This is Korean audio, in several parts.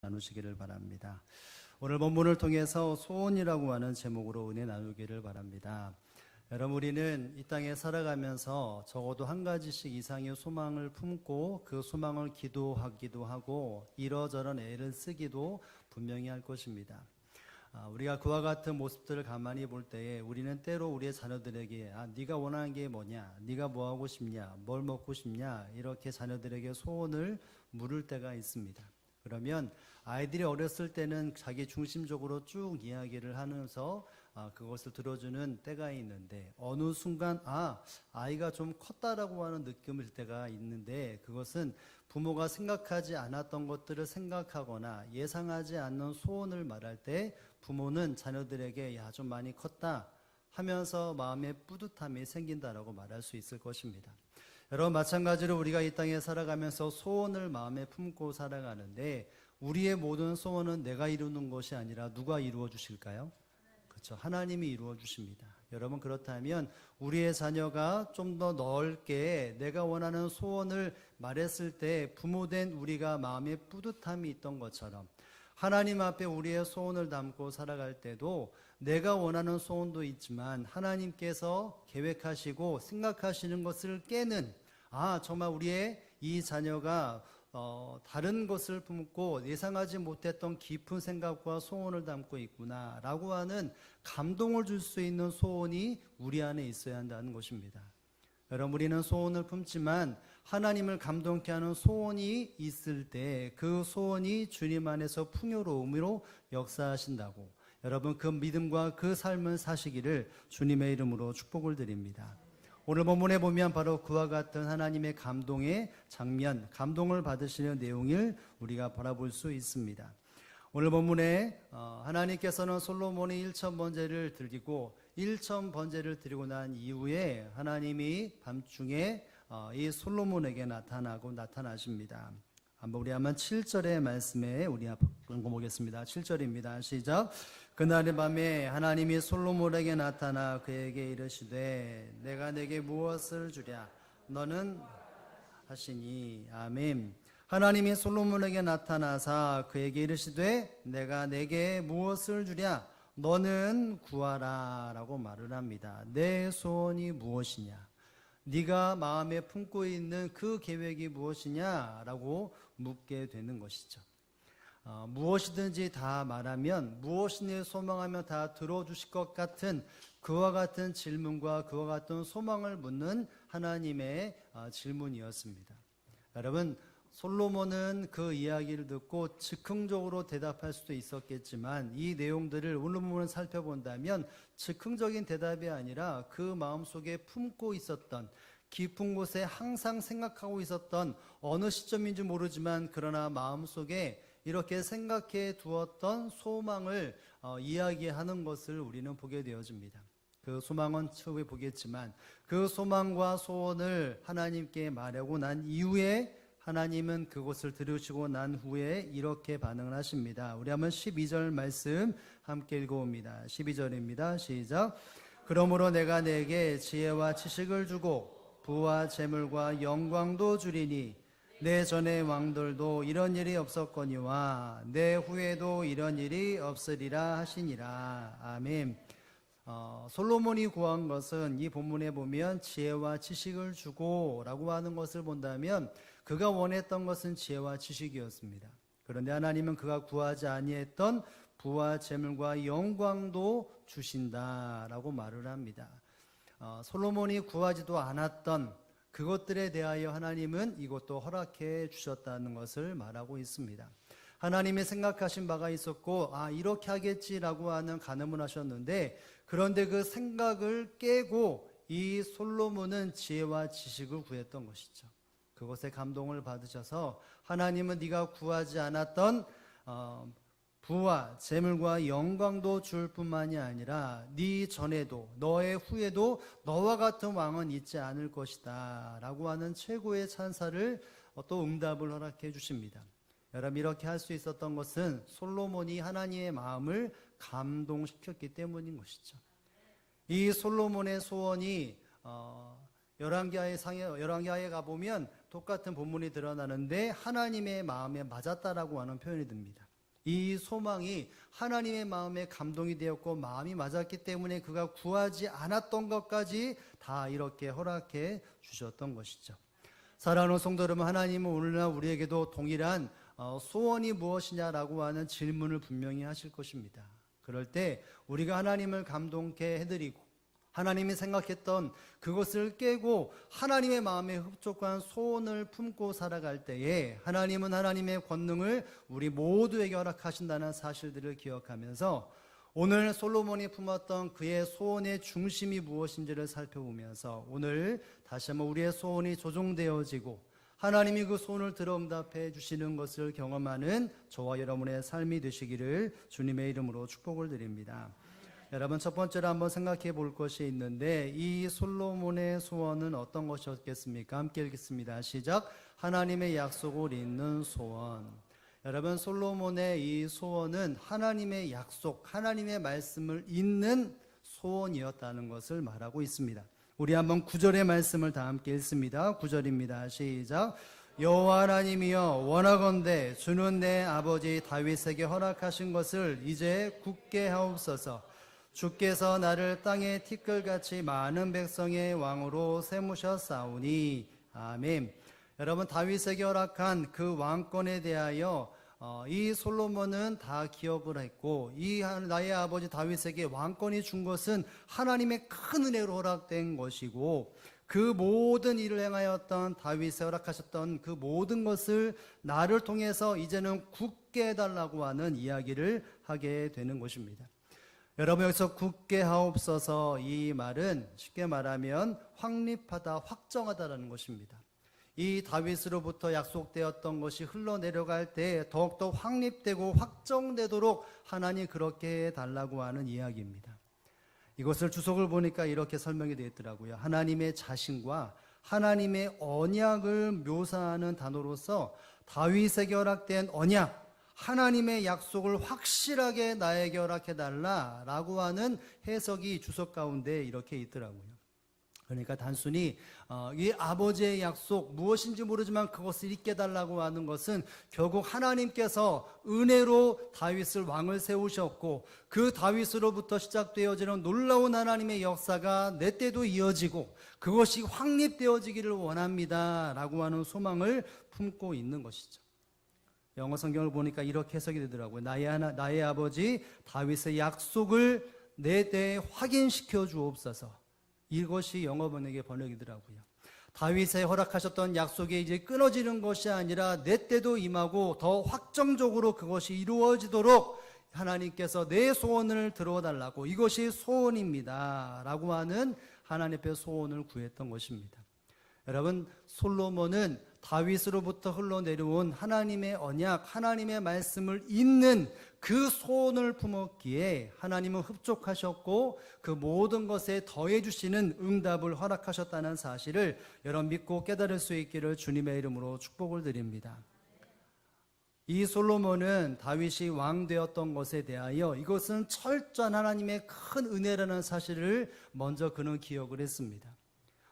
나누시기를 바랍니다. 오늘 본문을 통해서 소원이라고 하는 제목으로 은혜 나누기를 바랍니다. 여러분, 우리는 이 땅에 살아가면서 적어도 한 가지씩 이상의 소망을 품고 그 소망을 기도하기도 하고 이러저런 애를 쓰기도 분명히 할 것입니다. 우리가 그와 같은 모습들을 가만히 볼 때에 우리는 때로 우리의 자녀들에게 네가 원하는 게 뭐냐, 네가 뭐 하고 싶냐, 뭘 먹고 싶냐, 이렇게 자녀들에게 소원을 물을 때가 있습니다. 그러면 아이들이 어렸을 때는 자기 중심적으로 쭉 이야기를 하면서 그것을 들어주는 때가 있는데, 어느 순간 아이가 좀 컸다라고 하는 느낌을 들 때가 있는데, 그것은 부모가 생각하지 않았던 것들을 생각하거나 예상하지 않는 소원을 말할 때 부모는 자녀들에게 야, 좀 많이 컸다 하면서 마음에 뿌듯함이 생긴다라고 말할 수 있을 것입니다. 여러분, 마찬가지로 우리가 이 땅에 살아가면서 소원을 마음에 품고 살아가는데, 우리의 모든 소원은 내가 이루는 것이 아니라 누가 이루어 주실까요? 그렇죠. 하나님이 이루어 주십니다. 여러분, 그렇다면 우리의 자녀가 좀 더 넓게 내가 원하는 소원을 말했을 때 부모된 우리가 마음에 뿌듯함이 있던 것처럼, 하나님 앞에 우리의 소원을 담고 살아갈 때도 내가 원하는 소원도 있지만 하나님께서 계획하시고 생각하시는 것을 깨는, 정말 우리의 이 자녀가 다른 것을 품고 예상하지 못했던 깊은 생각과 소원을 담고 있구나 라고 하는 감동을 줄 수 있는 소원이 우리 안에 있어야 한다는 것입니다. 여러분, 우리는 소원을 품지만 하나님을 감동케 하는 소원이 있을 때 그 소원이 주님 안에서 풍요로움으로 역사하신다고, 여러분 그 믿음과 그 삶을 사시기를 주님의 이름으로 축복을 드립니다. 오늘 본문에 보면 바로 그와 같은 하나님의 감동의 장면, 감동을 받으시는 내용을 우리가 바라볼 수 있습니다. 오늘 본문에 하나님께서는 솔로몬이 1,000번제를 드리고 1,000번제를 드리고 난 이후에 하나님이 밤중에 이 솔로몬에게 나타나십니다. 우리 한번 7절의 말씀에 우리 읽어보겠습니다. 7절입니다. 시작. 그날의 밤에 하나님이 솔로몬에게 나타나 그에게 이르시되 내가 내게 무엇을 주랴 너는 하시니. 아멘. 하나님이 솔로몬에게 나타나사 그에게 이르시되 내가 내게 무엇을 주랴 너는 구하라 라고 말을 합니다. 내 소원이 무엇이냐, 네가 마음에 품고 있는 그 계획이 무엇이냐 라고 묻게 되는 것이죠. 무엇이든지 다 말하면, 무엇이든 소망하며 다 들어주실 것 같은 그와 같은 질문과 그와 같은 소망을 묻는 하나님의 질문이었습니다. 여러분, 솔로몬은 그 이야기를 듣고 즉흥적으로 대답할 수도 있었겠지만 이 내용들을 오늘 부분을 살펴본다면 즉흥적인 대답이 아니라 그 마음속에 품고 있었던, 깊은 곳에 항상 생각하고 있었던, 어느 시점인지 모르지만 그러나 마음속에 이렇게 생각해 두었던 소망을 이야기하는 것을 우리는 보게 되어집니다. 그 소망은 추후에 보겠지만 그 소망과 소원을 하나님께 말하고 난 이후에 하나님은 그것을 들으시고 난 후에 이렇게 반응을 하십니다. 우리 한번 12절 말씀 함께 읽어봅니다. 12절입니다. 시작. 그러므로 내가 내게 지혜와 지식을 주고 부와 재물과 영광도 주리니 내 전의 왕들도 이런 일이 없었거니와 내 후에도 이런 일이 없으리라 하시니라. 아멘. 솔로몬이 구한 것은 이 본문에 보면 지혜와 지식을 주고 라고 하는 것을 본다면 그가 원했던 것은 지혜와 지식이었습니다. 그런데 하나님은 그가 구하지 아니했던 부와 재물과 영광도 주신다라고 말을 합니다. 솔로몬이 구하지도 않았던 그것들에 대하여 하나님은 이것도 허락해 주셨다는 것을 말하고 있습니다. 하나님이 생각하신 바가 있었고 이렇게 하겠지라고 하는 가늠을 하셨는데, 그런데 그 생각을 깨고 이 솔로몬은 지혜와 지식을 구했던 것이죠. 그것에 감동을 받으셔서 하나님은 네가 구하지 않았던 부와 재물과 영광도 줄 뿐만이 아니라 네 전에도 너의 후에도 너와 같은 왕은 있지 않을 것이다 라고 하는 최고의 찬사를 또 응답을 허락해 주십니다. 여러분, 이렇게 할 수 있었던 것은 솔로몬이 하나님의 마음을 감동시켰기 때문인 것이죠. 이 솔로몬의 소원이 열왕기하에 가보면 똑같은 본문이 드러나는데 하나님의 마음에 맞았다라고 하는 표현이 듭니다. 이 소망이 하나님의 마음에 감동이 되었고 마음이 맞았기 때문에 그가 구하지 않았던 것까지 다 이렇게 허락해 주셨던 것이죠. 사랑하는 성도 여러분, 하나님은 오늘날 우리에게도 동일한 소원이 무엇이냐라고 하는 질문을 분명히 하실 것입니다. 그럴 때 우리가 하나님을 감동케 해드리고 하나님이 생각했던 그것을 깨고 하나님의 마음에 흡족한 소원을 품고 살아갈 때에 하나님은 하나님의 권능을 우리 모두에게 허락하신다는 사실들을 기억하면서 오늘 솔로몬이 품었던 그의 소원의 중심이 무엇인지를 살펴보면서 오늘 다시 한번 우리의 소원이 조종되어지고 하나님이 그 소원을 들어 응답해 주시는 것을 경험하는 저와 여러분의 삶이 되시기를 주님의 이름으로 축복을 드립니다. 여러분, 첫 번째로 한번 생각해 볼 것이 있는데 이 솔로몬의 소원은 어떤 것이었겠습니까? 함께 읽겠습니다. 시작. 하나님의 약속을 잇는 소원. 여러분, 솔로몬의 이 소원은 하나님의 약속, 하나님의 말씀을 잇는 소원이었다는 것을 말하고 있습니다. 우리 한번 9절의 말씀을 다 함께 읽습니다. 9절입니다. 시작. 여호와 하나님이여, 원하건대 주는 내 아버지 다윗에게 허락하신 것을 이제 굳게 하옵소서. 주께서 나를 땅의 티끌같이 많은 백성의 왕으로 세우셨사오니. 아멘. 여러분, 다윗에게 허락한 그 왕권에 대하여 이 솔로몬은 다 기억을 했고, 이 나의 아버지 다윗에게 왕권이 준 것은 하나님의 큰 은혜로 허락된 것이고, 그 모든 일을 행하였던 다윗에 허락하셨던 그 모든 것을 나를 통해서 이제는 굳게 해달라고 하는 이야기를 하게 되는 것입니다. 여러분, 여기서 굳게 하옵소서, 이 말은 쉽게 말하면 확립하다, 확정하다라는 것입니다. 이 다윗으로부터 약속되었던 것이 흘러내려갈 때 더욱더 확립되고 확정되도록 하나님 그렇게 해달라고 하는 이야기입니다. 이것을 주석을 보니까 이렇게 설명이 되어 있더라고요. 하나님의 자신과 하나님의 언약을 묘사하는 단어로서 다윗에게 허락된 언약, 하나님의 약속을 확실하게 나에게 허락해달라라고 하는 해석이 주석 가운데 이렇게 있더라고요. 그러니까 단순히 이 아버지의 약속, 무엇인지 모르지만 그것을 잊게 달라고 하는 것은 결국 하나님께서 은혜로 다윗을 왕을 세우셨고 그 다윗으로부터 시작되어지는 놀라운 하나님의 역사가 내 때도 이어지고 그것이 확립되어지기를 원합니다 라고 하는 소망을 품고 있는 것이죠. 영어 성경을 보니까 이렇게 해석이 되더라고요. 나의 아버지 다윗의 약속을 내 때에 확인시켜 주옵소서. 이것이 영어 번역이더라고요. 다윗의 허락하셨던 약속이 이제 끊어지는 것이 아니라 내 때도 임하고 더 확정적으로 그것이 이루어지도록 하나님께서 내 소원을 들어달라고, 이것이 소원입니다 라고 하는 하나님 앞에 소원을 구했던 것입니다. 여러분, 솔로몬은 다윗으로부터 흘러내려온 하나님의 언약, 하나님의 말씀을 잇는 그 소원을 품었기에 하나님은 흡족하셨고 그 모든 것에 더해 주시는 응답을 허락하셨다는 사실을 여러분 믿고 깨달을 수 있기를 주님의 이름으로 축복을 드립니다. 이 솔로몬은 다윗이 왕 되었던 것에 대하여 이것은 철저한 하나님의 큰 은혜라는 사실을 먼저 그는 기억을 했습니다.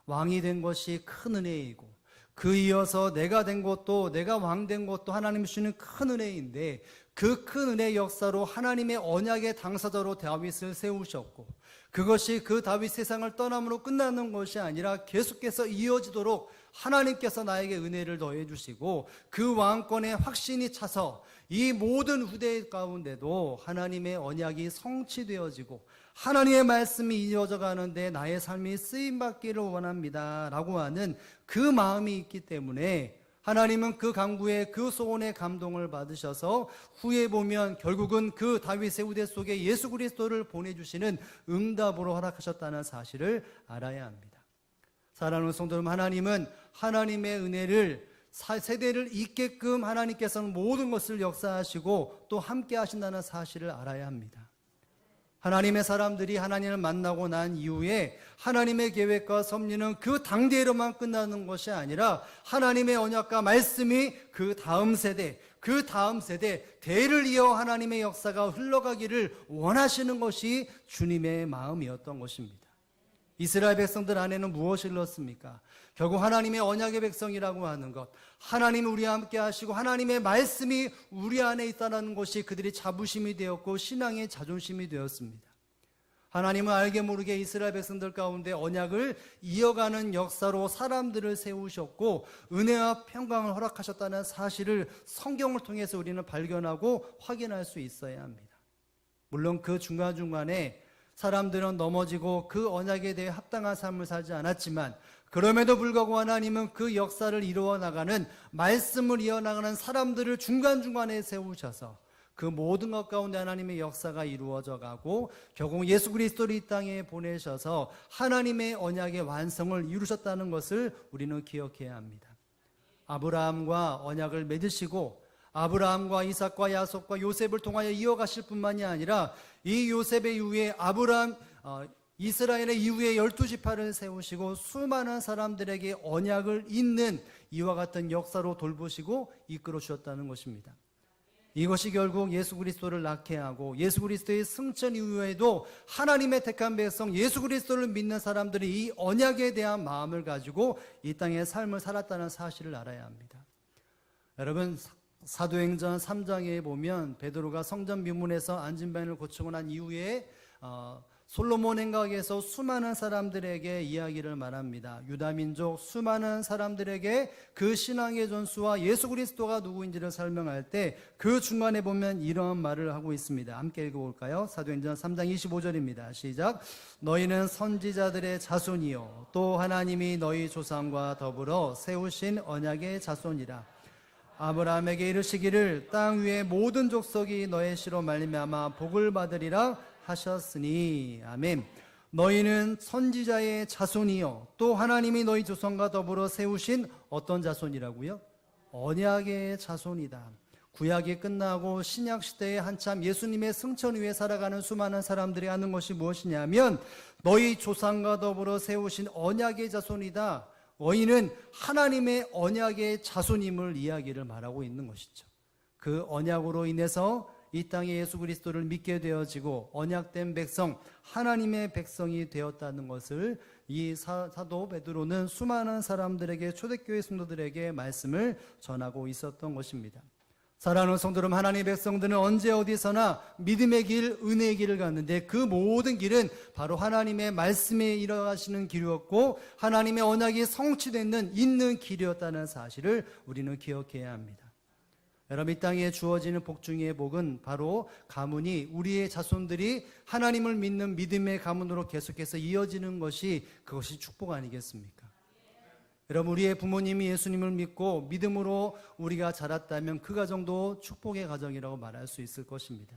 왕이 된 것이 큰 은혜이고 그 이어서 내가 된 것도, 내가 왕 된 것도 하나님이 주시는 큰 은혜인데 그 큰 은혜의 역사로 하나님의 언약의 당사자로 다윗을 세우셨고 그것이 그 다윗 세상을 떠남으로 끝나는 것이 아니라 계속해서 이어지도록 하나님께서 나에게 은혜를 더해 주시고 그 왕권의 확신이 차서 이 모든 후대 가운데도 하나님의 언약이 성취되어지고 하나님의 말씀이 이어져 가는데 나의 삶이 쓰임받기를 원합니다 라고 하는 그 마음이 있기 때문에 하나님은 그 간구에 그 소원에 감동을 받으셔서 후에 보면 결국은 그 다윗의 후대 속에 예수 그리스도를 보내주시는 응답으로 허락하셨다는 사실을 알아야 합니다. 사랑하는 성도 여러분, 하나님은 하나님의 은혜를 세대를 잇게끔 하나님께서는 모든 것을 역사하시고 또 함께 하신다는 사실을 알아야 합니다. 하나님의 사람들이 하나님을 만나고 난 이후에 하나님의 계획과 섭리는 그 당대로만 끝나는 것이 아니라 하나님의 언약과 말씀이 그 다음 세대 대를 이어 하나님의 역사가 흘러가기를 원하시는 것이 주님의 마음이었던 것입니다. 이스라엘 백성들 안에는 무엇을 넣었습니까? 결국 하나님의 언약의 백성이라고 하는 것, 하나님이 우리와 함께 하시고 하나님의 말씀이 우리 안에 있다는 것이 그들이 자부심이 되었고 신앙의 자존심이 되었습니다. 하나님은 알게 모르게 이스라엘 백성들 가운데 언약을 이어가는 역사로 사람들을 세우셨고 은혜와 평강을 허락하셨다는 사실을 성경을 통해서 우리는 발견하고 확인할 수 있어야 합니다. 물론 그 중간중간에 사람들은 넘어지고 그 언약에 대해 합당한 삶을 살지 않았지만 그럼에도 불구하고 하나님은 그 역사를 이루어 나가는 말씀을 이어나가는 사람들을 중간중간에 세우셔서 그 모든 것 가운데 하나님의 역사가 이루어져 가고 결국 예수 그리스도를 이 땅에 보내셔서 하나님의 언약의 완성을 이루셨다는 것을 우리는 기억해야 합니다. 아브라함과 언약을 맺으시고 아브라함과 이삭과 야곱과 요셉을 통하여 이어가실 뿐만이 아니라 이 요셉의 이후에 이스라엘의 이후에 12지파를 세우시고 수많은 사람들에게 언약을 잇는 이와 같은 역사로 돌보시고 이끌어 주셨다는 것입니다. 이것이 결국 예수 그리스도를 낳게 하고 예수 그리스도의 승천 이후에도 하나님의 택한 백성 예수 그리스도를 믿는 사람들이 이 언약에 대한 마음을 가지고 이 땅의 삶을 살았다는 사실을 알아야 합니다. 여러분, 사도행전 3장에 보면 베드로가 성전 비문에서 안진뱅이를 고치고 난 이후에 솔로몬 행각에서 수많은 사람들에게 이야기를 말합니다. 유다민족 수많은 사람들에게 그 신앙의 전수와 예수 그리스도가 누구인지를 설명할 때 그 중간에 보면 이러한 말을 하고 있습니다. 함께 읽어볼까요? 사도행전 3장 25절입니다. 시작. 너희는 선지자들의 자손이요 또 하나님이 너희 조상과 더불어 세우신 언약의 자손이라. 아브라함에게 이르시기를 땅 위의 모든 족속이 너의 씨로 말미암아 복을 받으리라 하셨으니. 아멘. 너희는 선지자의 자손이요 또 하나님이 너희 조상과 더불어 세우신 어떤 자손이라고요? 언약의 자손이다. 구약이 끝나고 신약 시대에 한참 예수님의 승천 위에 살아가는 수많은 사람들이 하는 것이 무엇이냐면 너희 조상과 더불어 세우신 언약의 자손이다. 너희는 하나님의 언약의 자손임을 이야기를 말하고 있는 것이죠. 그 언약으로 인해서 이 땅에 예수 그리스도를 믿게 되어지고 언약된 백성, 하나님의 백성이 되었다는 것을 이 사도 베드로는 수많은 사람들에게, 초대교회 성도들에게 말씀을 전하고 있었던 것입니다. 사랑하는 성도 여러분, 하나님의 백성들은 언제 어디서나 믿음의 길, 은혜의 길을 갔는데 그 모든 길은 바로 하나님의 말씀에 일어가시는 길이었고 하나님의 언약이 성취되는 있는 길이었다는 사실을 우리는 기억해야 합니다. 여러분, 이 땅에 주어지는 복 중의 복은 바로 가문이, 우리의 자손들이 하나님을 믿는 믿음의 가문으로 계속해서 이어지는 것이, 그것이 축복 아니겠습니까? 여러분, 우리의 부모님이 예수님을 믿고 믿음으로 우리가 자랐다면 그 가정도 축복의 가정이라고 말할 수 있을 것입니다.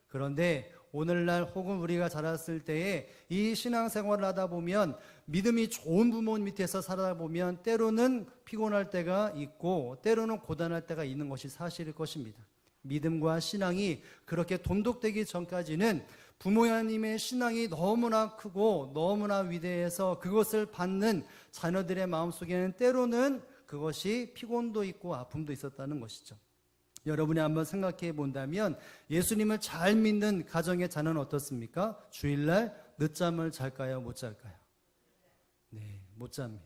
그런데 오늘날 혹은 우리가 자랐을 때에 이 신앙생활을 하다 보면 믿음이 좋은 부모님 밑에서 살다 보면 때로는 피곤할 때가 있고 때로는 고단할 때가 있는 것이 사실일 것입니다. 믿음과 신앙이 그렇게 돈독되기 전까지는 부모님의 신앙이 너무나 크고 너무나 위대해서 그것을 받는 자녀들의 마음속에는 때로는 그것이 피곤도 있고 아픔도 있었다는 것이죠. 여러분이 한번 생각해 본다면 예수님을 잘 믿는 가정의 자녀는 어떻습니까? 주일날 늦잠을 잘까요? 못 잘까요? 네, 못 잡니다.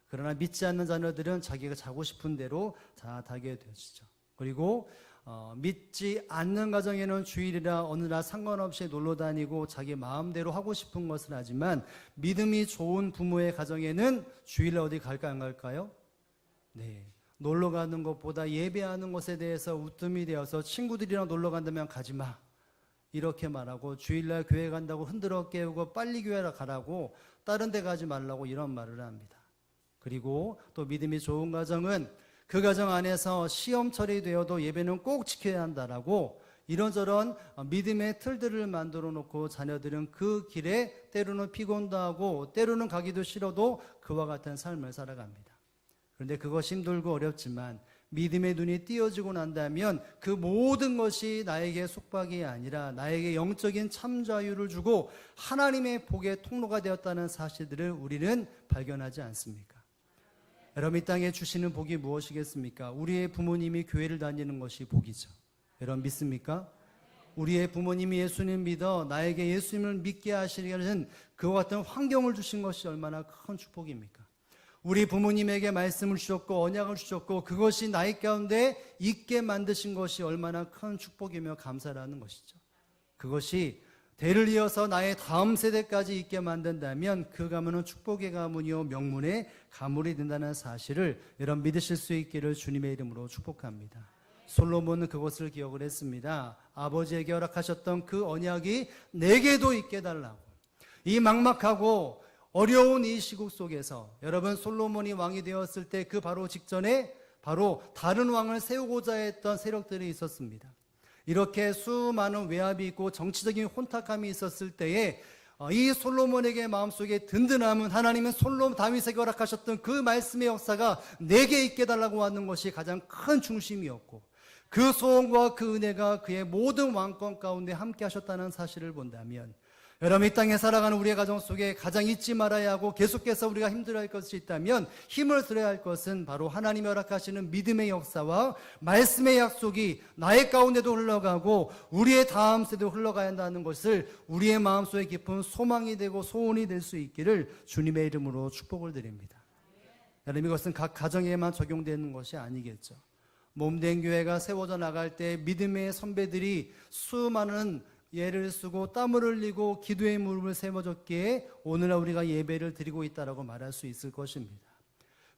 그러나 믿지 않는 자녀들은 자기가 자고 싶은 대로 자게 되어지죠. 그리고 믿지 않는 가정에는 주일이나 어느 날 상관없이 놀러 다니고 자기 마음대로 하고 싶은 것을 하지만 믿음이 좋은 부모의 가정에는 주일날 어디 갈까 안 갈까요? 네, 놀러 가는 것보다 예배하는 것에 대해서 우뜸이 되어서 친구들이랑 놀러 간다면 가지 마 이렇게 말하고, 주일날 교회 간다고 흔들어 깨우고 빨리 교회로 가라고, 다른 데 가지 말라고 이런 말을 합니다. 그리고 또 믿음이 좋은 가정은 그 가정 안에서 시험철이 되어도 예배는 꼭 지켜야 한다라고 이런저런 믿음의 틀들을 만들어 놓고 자녀들은 그 길에 때로는 피곤도 하고 때로는 가기도 싫어도 그와 같은 삶을 살아갑니다. 그런데 그것이 힘들고 어렵지만 믿음의 눈이 띄어지고 난다면 그 모든 것이 나에게 속박이 아니라 나에게 영적인 참자유를 주고 하나님의 복의 통로가 되었다는 사실들을 우리는 발견하지 않습니까? 여러분, 이 땅에 주시는 복이 무엇이겠습니까? 우리의 부모님이 교회를 다니는 것이 복이죠. 여러분 믿습니까? 우리의 부모님이 예수님 믿어 나에게 예수님을 믿게 하시려는 그와 같은 환경을 주신 것이 얼마나 큰 축복입니까? 우리 부모님에게 말씀을 주셨고 언약을 주셨고 그것이 나의 가운데 있게 만드신 것이 얼마나 큰 축복이며 감사라는 것이죠. 그것이 대를 이어서 나의 다음 세대까지 있게 만든다면 그 가문은 축복의 가문이요 명문의 가문이 된다는 사실을 여러분 믿으실 수 있기를 주님의 이름으로 축복합니다. 솔로몬은 그것을 기억을 했습니다. 아버지에게 허락하셨던 그 언약이 내게도 있게 해달라고. 이 막막하고 어려운 이 시국 속에서 여러분 솔로몬이 왕이 되었을 때 그 바로 직전에 바로 다른 왕을 세우고자 했던 세력들이 있었습니다. 이렇게 수많은 외압이 있고 정치적인 혼탁함이 있었을 때에 이 솔로몬에게 마음속에 든든함은 하나님은 다윗에게 허락하셨던 그 말씀의 역사가 내게 있게 해달라고 하는 것이 가장 큰 중심이었고 그 소원과 그 은혜가 그의 모든 왕권 가운데 함께 하셨다는 사실을 본다면 여러분 이 땅에 살아가는 우리의 가정 속에 가장 잊지 말아야 하고 계속해서 우리가 힘들어할 것이 있다면 힘을 들어야 할 것은 바로 하나님이 허락하시는 믿음의 역사와 말씀의 약속이 나의 가운데도 흘러가고 우리의 다음 세대도 흘러가야 한다는 것을 우리의 마음속에 깊은 소망이 되고 소원이 될 수 있기를 주님의 이름으로 축복을 드립니다. 여러분 이것은 각 가정에만 적용되는 것이 아니겠죠. 몸된 교회가 세워져 나갈 때 믿음의 선배들이 수많은 예를 쓰고 땀을 흘리고 기도의 무릎을 세워줬기에 오늘날 우리가 예배를 드리고 있다라고 말할 수 있을 것입니다.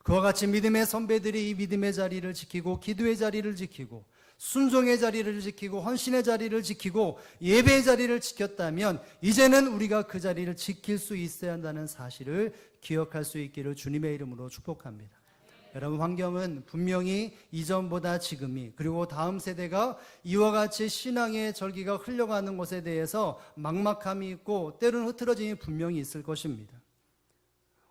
그와 같이 믿음의 선배들이 이 믿음의 자리를 지키고 기도의 자리를 지키고 순종의 자리를 지키고 헌신의 자리를 지키고 예배의 자리를 지켰다면 이제는 우리가 그 자리를 지킬 수 있어야 한다는 사실을 기억할 수 있기를 주님의 이름으로 축복합니다. 여러분 환경은 분명히 이전보다 지금이 그리고 다음 세대가 이와 같이 신앙의 절기가 흘러가는 것에 대해서 막막함이 있고 때로는 흐트러짐이 분명히 있을 것입니다.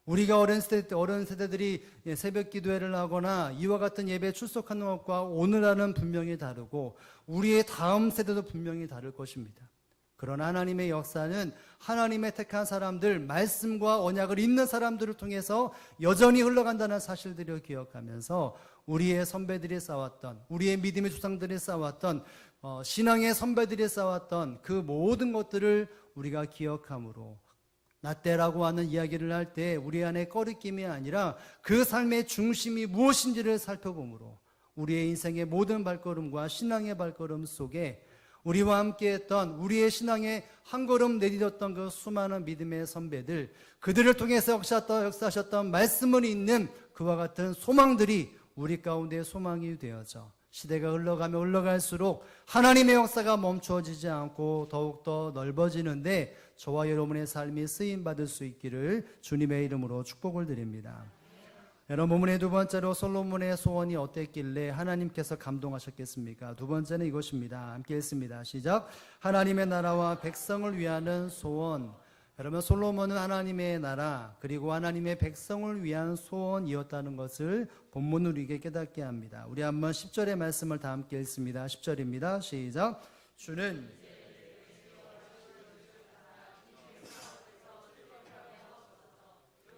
우리가 어린 세대들이 새벽 기도회를 하거나 이와 같은 예배에 출석하는 것과 오늘날은 분명히 다르고 우리의 다음 세대도 분명히 다를 것입니다. 그러나 하나님의 역사는 하나님의 택한 사람들, 말씀과 언약을 잇는 사람들을 통해서 여전히 흘러간다는 사실들을 기억하면서 우리의 선배들이 쌓았던, 우리의 믿음의 조상들이 쌓았던, 신앙의 선배들이 쌓았던 그 모든 것들을 우리가 기억함으로 나때라고 하는 이야기를 할 때 우리 안에 꺼리낌이 아니라 그 삶의 중심이 무엇인지를 살펴보므로 우리의 인생의 모든 발걸음과 신앙의 발걸음 속에 우리와 함께했던 우리의 신앙에 한 걸음 내딛었던 그 수많은 믿음의 선배들 그들을 통해서 역사하셨던 말씀을 잇는 그와 같은 소망들이 우리 가운데 소망이 되어져 시대가 흘러가면 흘러갈수록 하나님의 역사가 멈추어지지 않고 더욱더 넓어지는데 저와 여러분의 삶이 쓰임받을 수 있기를 주님의 이름으로 축복을 드립니다. 여러분 본문의 두 번째로 솔로몬의 소원이 어땠길래 하나님께서 감동하셨겠습니까? 두 번째는 이것입니다. 함께 읽습니다. 시작. 하나님의 나라와 백성을 위하는 소원. 여러분 솔로몬은 하나님의 나라 그리고 하나님의 백성을 위한 소원이었다는 것을 본문으로 우리에게 깨닫게 합니다. 우리 한번 10절의 말씀을 다 함께 읽습니다. 10절입니다. 시작. 주는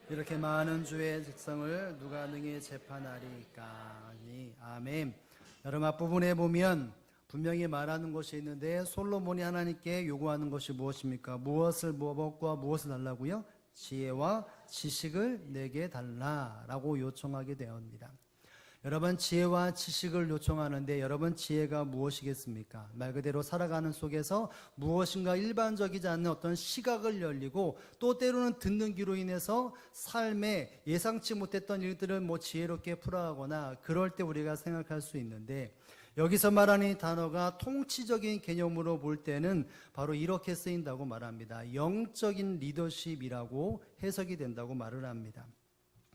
이렇게 많은 주의 백성을 누가 능히 재판하리까? 아멘. 여러분 앞부분에 보면 분명히 말하는 것이 있는데 솔로몬이 하나님께 요구하는 것이 무엇입니까? 무엇과 무엇을 달라고요? 지혜와 지식을 내게 달라라고 요청하게 되었습니다. 여러분 지혜와 지식을 요청하는데 여러분 지혜가 무엇이겠습니까? 말 그대로 살아가는 속에서 무엇인가 일반적이지 않는 어떤 시각을 열리고 또 때로는 듣는 귀로 인해서 삶에 예상치 못했던 일들을 지혜롭게 풀어가거나 그럴 때 우리가 생각할 수 있는데 여기서 말하는 이 단어가 통치적인 개념으로 볼 때는 바로 이렇게 쓰인다고 말합니다. 영적인 리더십이라고 해석이 된다고 말을 합니다.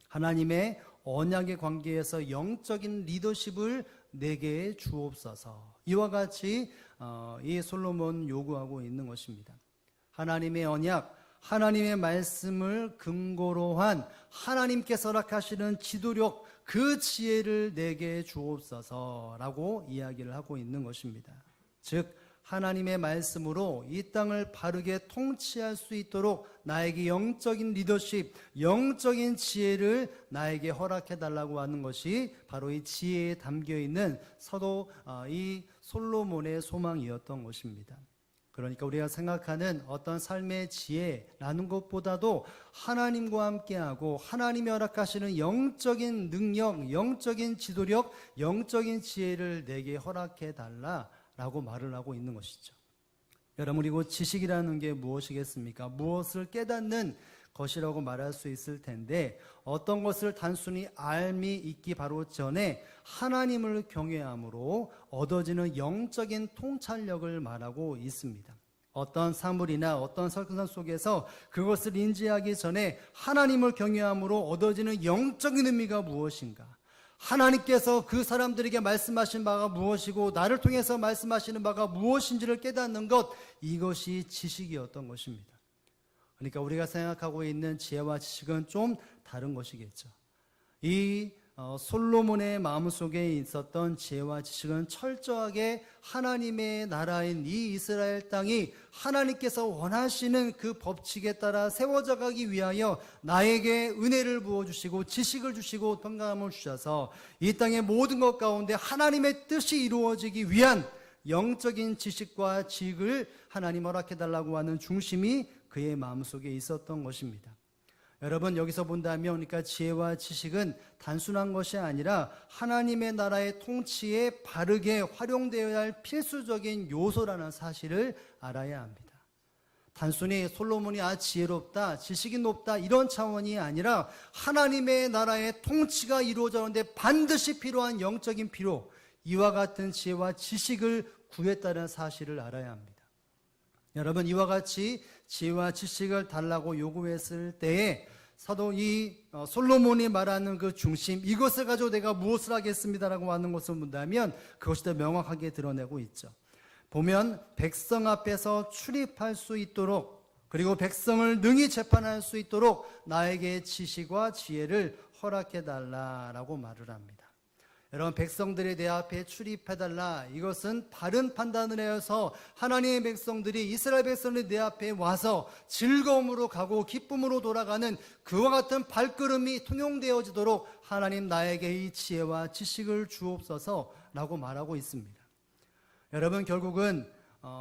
하나님의 언약의 관계에서 영적인 리더십을 내게 주옵소서. 이와 같이 이 솔로몬 요구하고 있는 것입니다. 하나님의 언약, 하나님의 말씀을 근거로 한 하나님께서 허락하시는 지도력, 그 지혜를 내게 주옵소서라고 이야기를 하고 있는 것입니다. 즉 하나님의 말씀으로 이 땅을 바르게 통치할 수 있도록 나에게 영적인 리더십, 영적인 지혜를 나에게 허락해 달라고 하는 것이 바로 이 지혜에 담겨 있는 이 솔로몬의 소망이었던 것입니다. 그러니까 우리가 생각하는 어떤 삶의 지혜라는 것보다도 하나님과 함께하고 하나님이 허락하시는 영적인 능력, 영적인 지도력, 영적인 지혜를 내게 허락해 달라라고 말을 하고 있는 것이죠. 여러분, 그리고 지식이라는 게 무엇이겠습니까? 무엇을 깨닫는 것이라고 말할 수 있을 텐데, 어떤 것을 단순히 알미 있기 바로 전에 하나님을 경외함으로 얻어지는 영적인 통찰력을 말하고 있습니다. 어떤 사물이나 어떤 설교상 속에서 그것을 인지하기 전에 하나님을 경외함으로 얻어지는 영적인 의미가 무엇인가, 하나님께서 그 사람들에게 말씀하신 바가 무엇이고 나를 통해서 말씀하시는 바가 무엇인지를 깨닫는 것, 이것이 지식이었던 것입니다. 그러니까 우리가 생각하고 있는 지혜와 지식은 좀 다른 것이겠죠. 이 솔로몬의 마음속에 있었던 지혜와 지식은 철저하게 하나님의 나라인 이 이스라엘 땅이 하나님께서 원하시는 그 법칙에 따라 세워져 가기 위하여 나에게 은혜를 부어주시고 지식을 주시고 평강함을 주셔서 이 땅의 모든 것 가운데 하나님의 뜻이 이루어지기 위한 영적인 지식과 지식을 하나님 허락해달라고 하는 중심이 그의 마음속에 있었던 것입니다. 여러분, 여기서 본다면 그러니까 지혜와 지식은 단순한 것이 아니라 하나님의 나라의 통치에 바르게 활용되어야 할 필수적인 요소라는 사실을 알아야 합니다. 단순히 솔로몬이 지혜롭다, 지식이 높다 이런 차원이 아니라 하나님의 나라의 통치가 이루어지는데 반드시 필요한 영적인 필요, 이와 같은 지혜와 지식을 구했다는 사실을 알아야 합니다. 여러분, 이와 같이 지혜와 지식을 달라고 요구했을 때에 사도 솔로몬이 말하는 그 중심, 이것을 가지고 내가 무엇을 하겠습니다라고 하는 것을 본다면 그것이 더 명확하게 드러내고 있죠. 보면 백성 앞에서 출입할 수 있도록, 그리고 백성을 능히 재판할 수 있도록 나에게 지식과 지혜를 허락해 달라라고 말을 합니다. 여러분, 백성들이 내 앞에 출입해달라, 이것은 바른 판단을 해서 하나님의 백성들이, 이스라엘 백성들이 내 앞에 와서 즐거움으로 가고 기쁨으로 돌아가는 그와 같은 발걸음이 통용되어지도록 하나님 나에게 이 지혜와 지식을 주옵소서라고 말하고 있습니다. 여러분, 결국은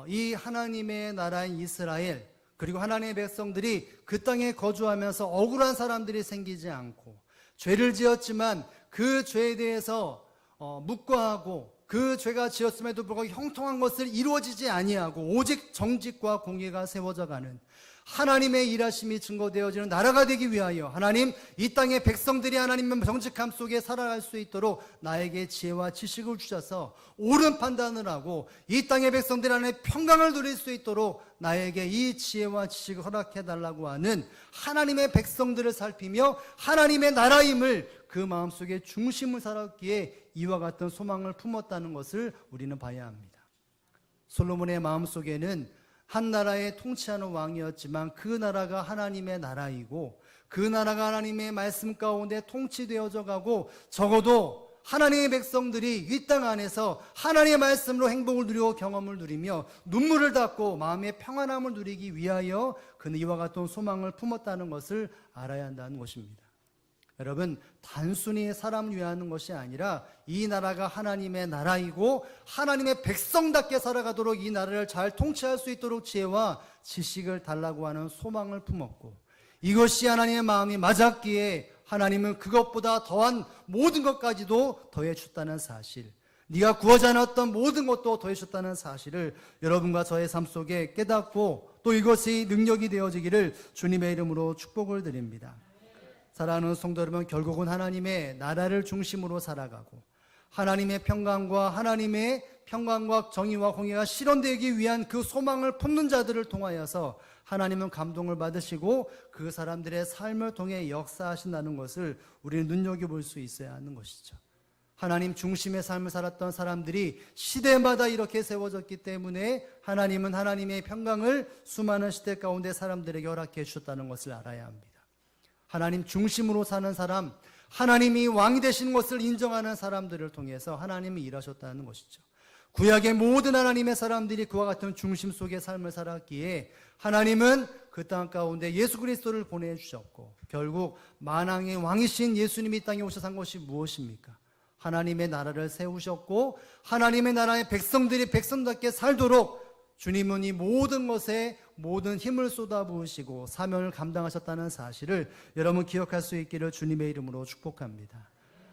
이 하나님의 나라인 이스라엘, 그리고 하나님의 백성들이 그 땅에 거주하면서 억울한 사람들이 생기지 않고, 죄를 지었지만 그 죄에 대해서 묵과하고 그 죄가 지었음에도 불구하고 형통한 것을 이루어지지 아니하고 오직 정직과 공의가 세워져 가는 하나님의 일하심이 증거되어지는 나라가 되기 위하여 하나님, 이 땅의 백성들이 하나님의 정직함 속에 살아갈 수 있도록 나에게 지혜와 지식을 주셔서 옳은 판단을 하고 이 땅의 백성들이 하나님의 평강을 누릴 수 있도록 나에게 이 지혜와 지식을 허락해달라고 하는 하나님의 백성들을 살피며 하나님의 나라임을 그 마음속에 중심을 살았기에 이와 같은 소망을 품었다는 것을 우리는 봐야 합니다. 솔로몬의 마음속에는 한 나라에 통치하는 왕이었지만 그 나라가 하나님의 나라이고 그 나라가 하나님의 말씀 가운데 통치되어져 가고 적어도 하나님의 백성들이 이 땅 안에서 하나님의 말씀으로 행복을 누리고 경험을 누리며 눈물을 닦고 마음의 평안함을 누리기 위하여 그는 이와 같은 소망을 품었다는 것을 알아야 한다는 것입니다. 여러분, 단순히 사람을 위하는 것이 아니라 이 나라가 하나님의 나라이고 하나님의 백성답게 살아가도록 이 나라를 잘 통치할 수 있도록 지혜와 지식을 달라고 하는 소망을 품었고, 이것이 하나님의 마음이 맞았기에 하나님은 그것보다 더한 모든 것까지도 더해 줬다는 사실, 네가 구하지 않았던 모든 것도 더해 줬다는 사실을 여러분과 저의 삶 속에 깨닫고 또 이것이 능력이 되어지기를 주님의 이름으로 축복을 드립니다. 사랑하는 성도 여러분, 결국은 하나님의 나라를 중심으로 살아가고 하나님의 평강과 정의와 공의가 실현되기 위한 그 소망을 품는 자들을 통하여서 하나님은 감동을 받으시고 그 사람들의 삶을 통해 역사하신다는 것을 우리는 눈여겨볼 수 있어야 하는 것이죠. 하나님 중심의 삶을 살았던 사람들이 시대마다 이렇게 세워졌기 때문에 하나님은 하나님의 평강을 수많은 시대 가운데 사람들에게 허락해 주셨다는 것을 알아야 합니다. 하나님 중심으로 사는 사람, 하나님이 왕이 되시는 것을 인정하는 사람들을 통해서 하나님이 일하셨다는 것이죠. 구약의 모든 하나님의 사람들이 그와 같은 중심 속의 삶을 살았기에 하나님은 그 땅 가운데 예수 그리스도를 보내주셨고, 결국 만왕의 왕이신 예수님이 이 땅에 오셔서 한 것이 무엇입니까? 하나님의 나라를 세우셨고, 하나님의 나라의 백성들이 백성답게 살도록 주님은 이 모든 것에 모든 힘을 쏟아부으시고 사명을 감당하셨다는 사실을 여러분 기억할 수 있기를 주님의 이름으로 축복합니다.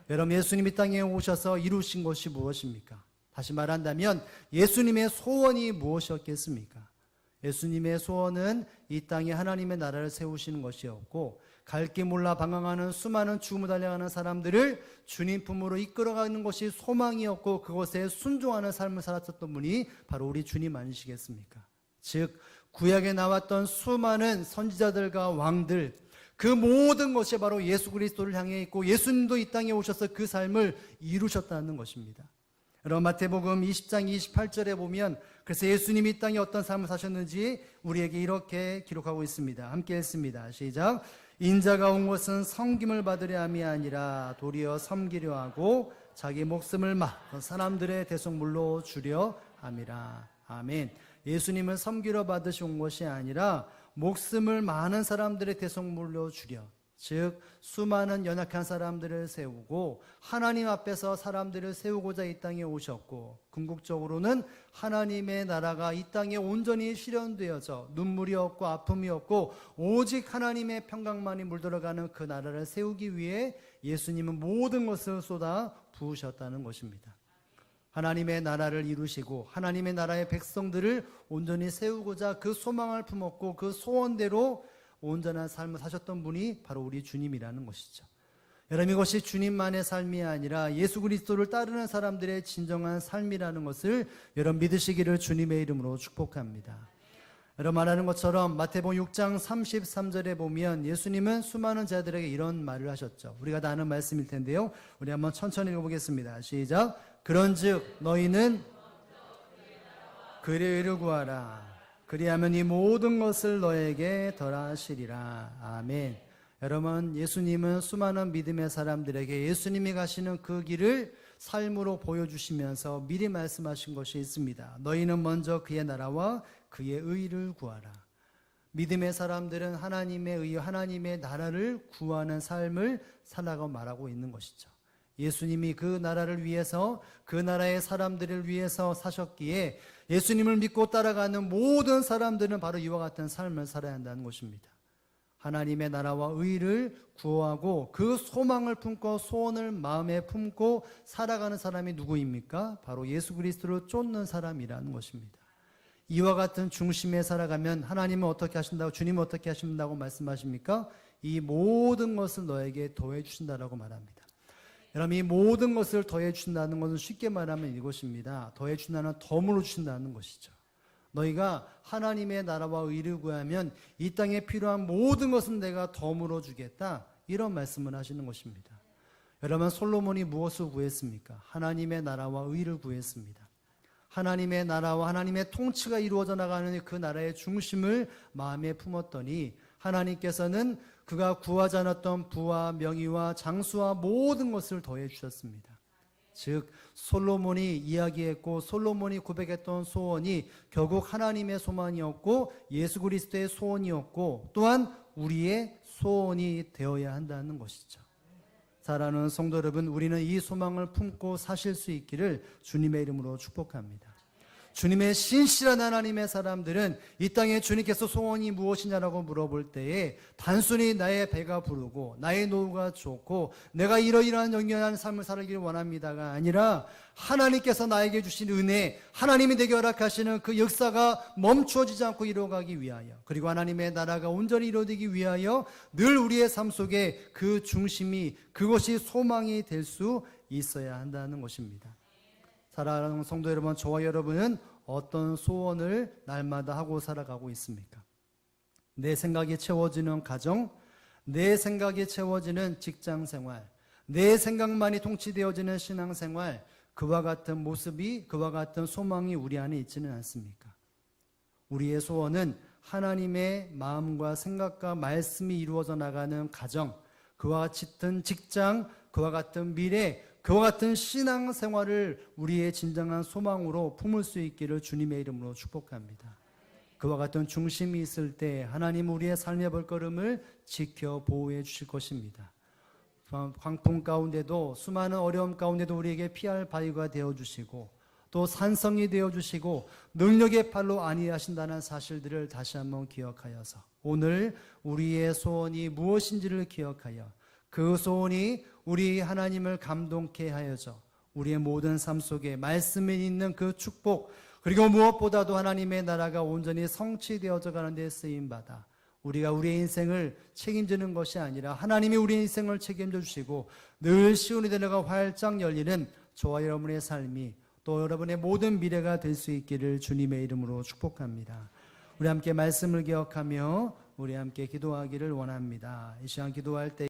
여러분, 예수님이 땅에 오셔서 이루신 것이 무엇입니까? 다시 말한다면 예수님의 소원이 무엇이었겠습니까? 예수님의 소원은 이 땅에 하나님의 나라를 세우시는 것이었고, 갈 길 몰라 방황하는 수많은 죽음을 달려가는 사람들을 주님 품으로 이끌어가는 것이 소망이었고, 그것에 순종하는 삶을 살았었던 분이 바로 우리 주님 아니시겠습니까? 즉 구약에 나왔던 수많은 선지자들과 왕들, 그 모든 것이 바로 예수 그리스도를 향해 있고, 예수님도 이 땅에 오셔서 그 삶을 이루셨다는 것입니다. 여러분, 마태복음 20장 28절에 보면 그래서 예수님이 이 땅에 어떤 삶을 사셨는지 우리에게 이렇게 기록하고 있습니다. 함께 읽습니다. 시작. 인자가 온 것은 섬김을 받으려 함이 아니라 도리어 섬기려 하고 자기 목숨을 사람들의 대속물로 주려 함이라. 아멘. 예수님은 섬기러 받으신 것이 아니라 목숨을 많은 사람들의 대속물로 주려, 즉 수많은 연약한 사람들을 세우고 하나님 앞에서 사람들을 세우고자 이 땅에 오셨고, 궁극적으로는 하나님의 나라가 이 땅에 온전히 실현되어져 눈물이 없고 아픔이 없고 오직 하나님의 평강만이 물들어가는 그 나라를 세우기 위해 예수님은 모든 것을 쏟아 부으셨다는 것입니다. 하나님의 나라를 이루시고 하나님의 나라의 백성들을 온전히 세우고자 그 소망을 품었고 그 소원대로 온전한 삶을 사셨던 분이 바로 우리 주님이라는 것이죠. 여러분, 이것이 주님만의 삶이 아니라 예수 그리스도를 따르는 사람들의 진정한 삶이라는 것을 여러분 믿으시기를 주님의 이름으로 축복합니다. 여러분, 말하는 것처럼 마태복음 6장 33절에 보면 예수님은 수많은 자들에게 이런 말을 하셨죠. 우리가 다 아는 말씀일 텐데요, 우리 한번 천천히 읽어보겠습니다. 시작. 그런즉 너희는 그의 의를 구하라. 그리하면 이 모든 것을 너에게 더하시리라. 아멘. 여러분, 예수님은 수많은 믿음의 사람들에게 예수님이 가시는 그 길을 삶으로 보여주시면서 미리 말씀하신 것이 있습니다. 너희는 먼저 그의 나라와 그의 의를 구하라. 믿음의 사람들은 하나님의 의, 하나님의 나라를 구하는 삶을 살아가고 말하고 있는 것이죠. 예수님이 그 나라를 위해서, 그 나라의 사람들을 위해서 사셨기에 예수님을 믿고 따라가는 모든 사람들은 바로 이와 같은 삶을 살아야 한다는 것입니다. 하나님의 나라와 의를 구하고 그 소망을 품고 소원을 마음에 품고 살아가는 사람이 누구입니까? 바로 예수 그리스도를 쫓는 사람이라는 것입니다. 이와 같은 중심에 살아가면 하나님은 어떻게 하신다고, 주님은 어떻게 하신다고 말씀하십니까? 이 모든 것을 너에게 더해 주신다라고 말합니다. 여러분, 이 모든 것을 더해 주신다는 것은 쉽게 말하면 이것입니다. 더해 주신다는 덤으로 주신다는 것이죠. 너희가 하나님의 나라와 의를 구하면 이 땅에 필요한 모든 것은 내가 덤으로 주겠다, 이런 말씀을 하시는 것입니다. 여러분, 솔로몬이 무엇을 구했습니까? 하나님의 나라와 의를 구했습니다. 하나님의 나라와 하나님의 통치가 이루어져 나가는 그 나라의 중심을 마음에 품었더니 하나님께서는 그가 구하지 않았던 부와 명예와 장수와 모든 것을 더해 주셨습니다. 즉 솔로몬이 이야기했고 솔로몬이 고백했던 소원이 결국 하나님의 소망이었고 예수 그리스도의 소원이었고 또한 우리의 소원이 되어야 한다는 것이죠. 사랑하는 성도 여러분, 우리는 이 소망을 품고 사실 수 있기를 주님의 이름으로 축복합니다. 주님의 신실한 하나님의 사람들은 이 땅에 주님께서 소원이 무엇이냐라고 물어볼 때에 단순히 나의 배가 부르고 나의 노후가 좋고 내가 이러이러한 영원한 삶을 살기를 원합니다가 아니라 하나님께서 나에게 주신 은혜, 하나님이 내게 허락하시는 그 역사가 멈추어지지 않고 이루어가기 위하여, 그리고 하나님의 나라가 온전히 이루어지기 위하여 늘 우리의 삶 속에 그 중심이, 그것이 소망이 될 수 있어야 한다는 것입니다. 사랑하는 성도 여러분, 저와 여러분은 어떤 소원을 날마다 하고 살아가고 있습니까? 내 생각이 채워지는 가정, 내 생각이 채워지는 직장생활, 내 생각만이 통치되어지는 신앙생활, 그와 같은 모습이, 그와 같은 소망이 우리 안에 있지는 않습니까? 우리의 소원은 하나님의 마음과 생각과 말씀이 이루어져 나가는 가정, 그와 같은 직장, 그와 같은 미래, 그와 같은 신앙 생활을 우리의 진정한 소망으로 품을 수 있기를 주님의 이름으로 축복합니다. 그와 같은 중심이 있을 때 하나님 우리의 삶의 발걸음을 지켜 보호해 주실 것입니다. 광풍 가운데도 수많은 어려움 가운데도 우리에게 피할 바위가 되어주시고 또 산성이 되어주시고 능력의 팔로 안위하신다는 사실들을 다시 한번 기억하여서 오늘 우리의 소원이 무엇인지를 기억하여 그 소원이 우리 하나님을 감동케 하여서 우리의 모든 삶 속에 말씀에 있는 그 축복 그리고 무엇보다도 하나님의 나라가 온전히 성취되어져 가는 데 쓰임받아 우리가 우리의 인생을 책임지는 것이 아니라 하나님이 우리의 인생을 책임져 주시고 늘 시온의 대로가 활짝 열리는 저와 여러분의 삶이 또 여러분의 모든 미래가 될 수 있기를 주님의 이름으로 축복합니다. 우리 함께 말씀을 기억하며 우리 함께 기도하기를 원합니다. 이 시간 기도할 때